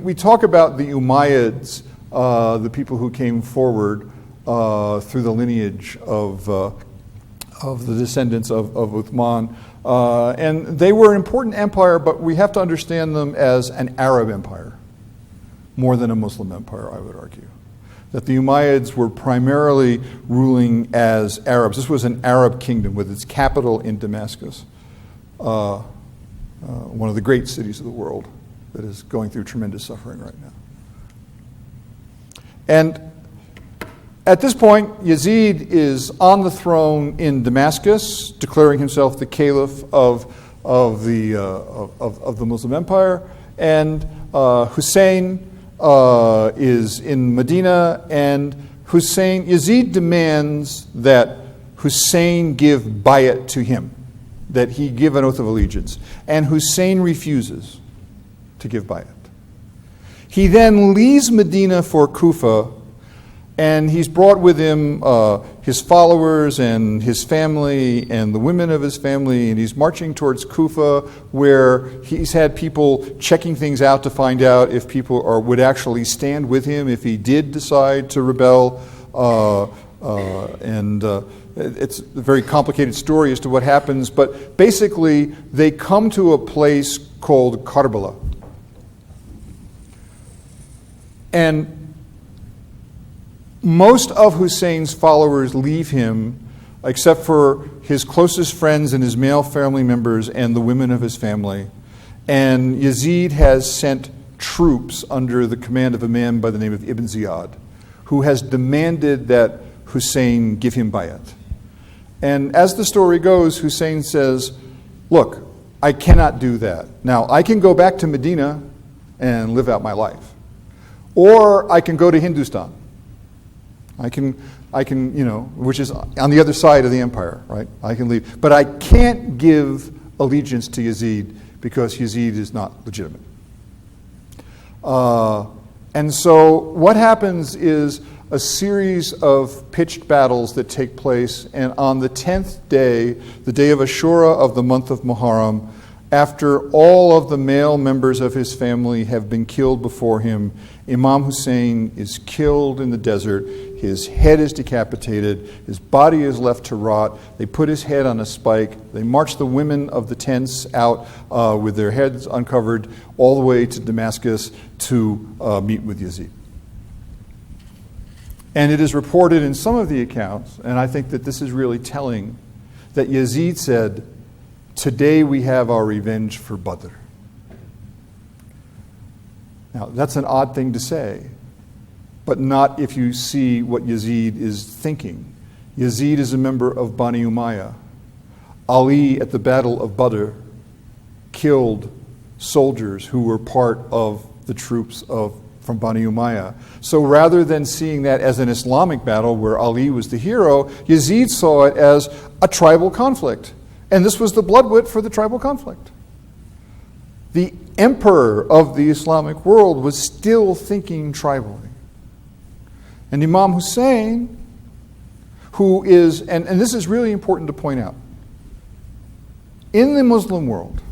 We talk about the Umayyads, the people who came forward through the lineage of the descendants of Uthman. And they were an important empire, but we have to understand them as an Arab empire, more than a Muslim empire, I would argue. That the Umayyads were primarily ruling as Arabs. This was an Arab kingdom with its capital in Damascus, one of the great cities of the world that is going through tremendous suffering right now. And at this point, Yazid is on the throne in Damascus, declaring himself the caliph of the Muslim Empire, and Hussein is in Medina, and Yazid demands that Hussein give bayat to him, that he give an oath of allegiance, and Hussein refuses to give bayat. He then leaves Medina for Kufa, and he's brought with him his followers and his family and the women of his family, and he's marching towards Kufa, where he's had people checking things out to find out if people would actually stand with him if he did decide to rebel. It's a very complicated story as to what happens, but basically they come to a place called Karbala. And most of Hussein's followers leave him, except for his closest friends and his male family members and the women of his family. And Yazid has sent troops under the command of a man by the name of Ibn Ziyad, who has demanded that Hussein give him bayat. And as the story goes, Hussein says, look, I cannot do that. Now, I can go back to Medina and live out my life. Or I can go to Hindustan. I can, which is on the other side of the empire, right? I can leave. But I can't give allegiance to Yazid because Yazid is not legitimate. And so what happens is a series of pitched battles that take place, and on the 10th day, the day of Ashura of the month of Muharram, after all of the male members of his family have been killed before him, Imam Hussain is killed in the desert. His head is decapitated. His body is left to rot. They put his head on a spike. They march the women of the tents out with their heads uncovered all the way to Damascus to meet with Yazid. And it is reported in some of the accounts, and I think that this is really telling, that Yazid said, "Today we have our revenge for Badr." Now, that's an odd thing to say, but not if you see what Yazid is thinking. Yazid is a member of Bani Umayyah. Ali, at the Battle of Badr, killed soldiers who were part of the troops from Bani Umayyah. So rather than seeing that as an Islamic battle where Ali was the hero, Yazid saw it as a tribal conflict. And this was the bloodwit for the tribal conflict. The emperor of the Islamic world was still thinking tribally. And Imam Hussain, who is, and this is really important to point out, in the Muslim world,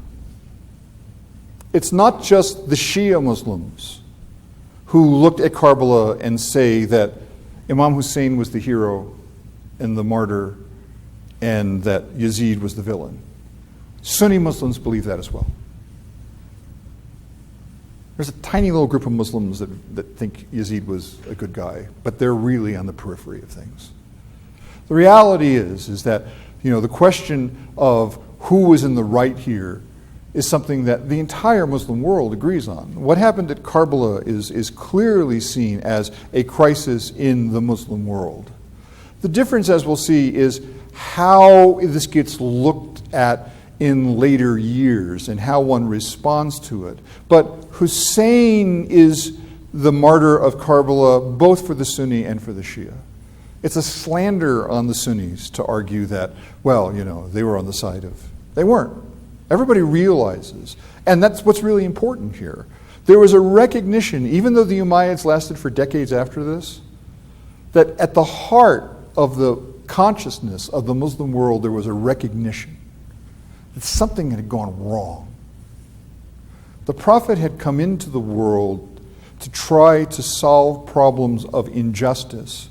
it's not just the Shia Muslims who looked at Karbala and say that Imam Hussain was the hero and the martyr and that Yazid was the villain. Sunni Muslims believe that as well. There's a tiny little group of Muslims that think Yazid was a good guy, but they're really on the periphery of things. The reality is that the question of who was in the right here is something that the entire Muslim world agrees on. What happened at Karbala is clearly seen as a crisis in the Muslim world. The difference, as we'll see, is how this gets looked at in later years and how one responds to it. But Hussein is the martyr of Karbala both for the Sunni and for the Shia. It's a slander on the Sunnis to argue that, they were on the side of... They weren't. Everybody realizes, and that's what's really important here. There was a recognition, even though the Umayyads lasted for decades after this, that at the heart of the consciousness of the Muslim world there was a recognition that something had gone wrong. The Prophet had come into the world to try to solve problems of injustice.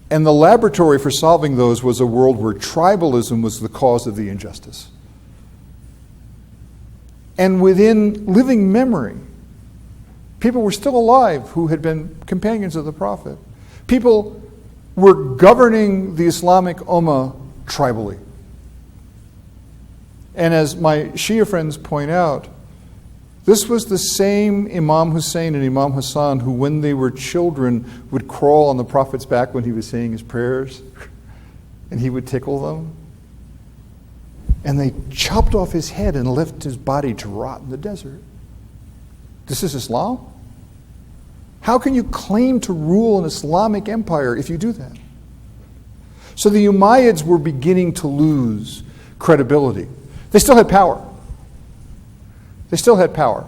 And the laboratory for solving those was a world where tribalism was the cause of the injustice. And within living memory, people were still alive who had been companions of the Prophet. People were governing the Islamic Ummah tribally. And as my Shia friends point out, this was the same Imam Hussain and Imam Hassan who, when they were children, would crawl on the Prophet's back when he was saying his prayers, and he would tickle them. And they chopped off his head and left his body to rot in the desert. This is Islam? How can you claim to rule an Islamic empire if you do that? So the Umayyads were beginning to lose credibility. They still had power. They still had power.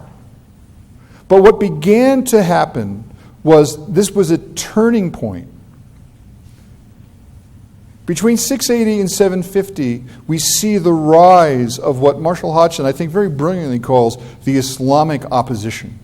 But what began to happen was this was a turning point. Between 680 and 750, we see the rise of what Marshall Hodgson, I think very brilliantly calls the Islamic opposition.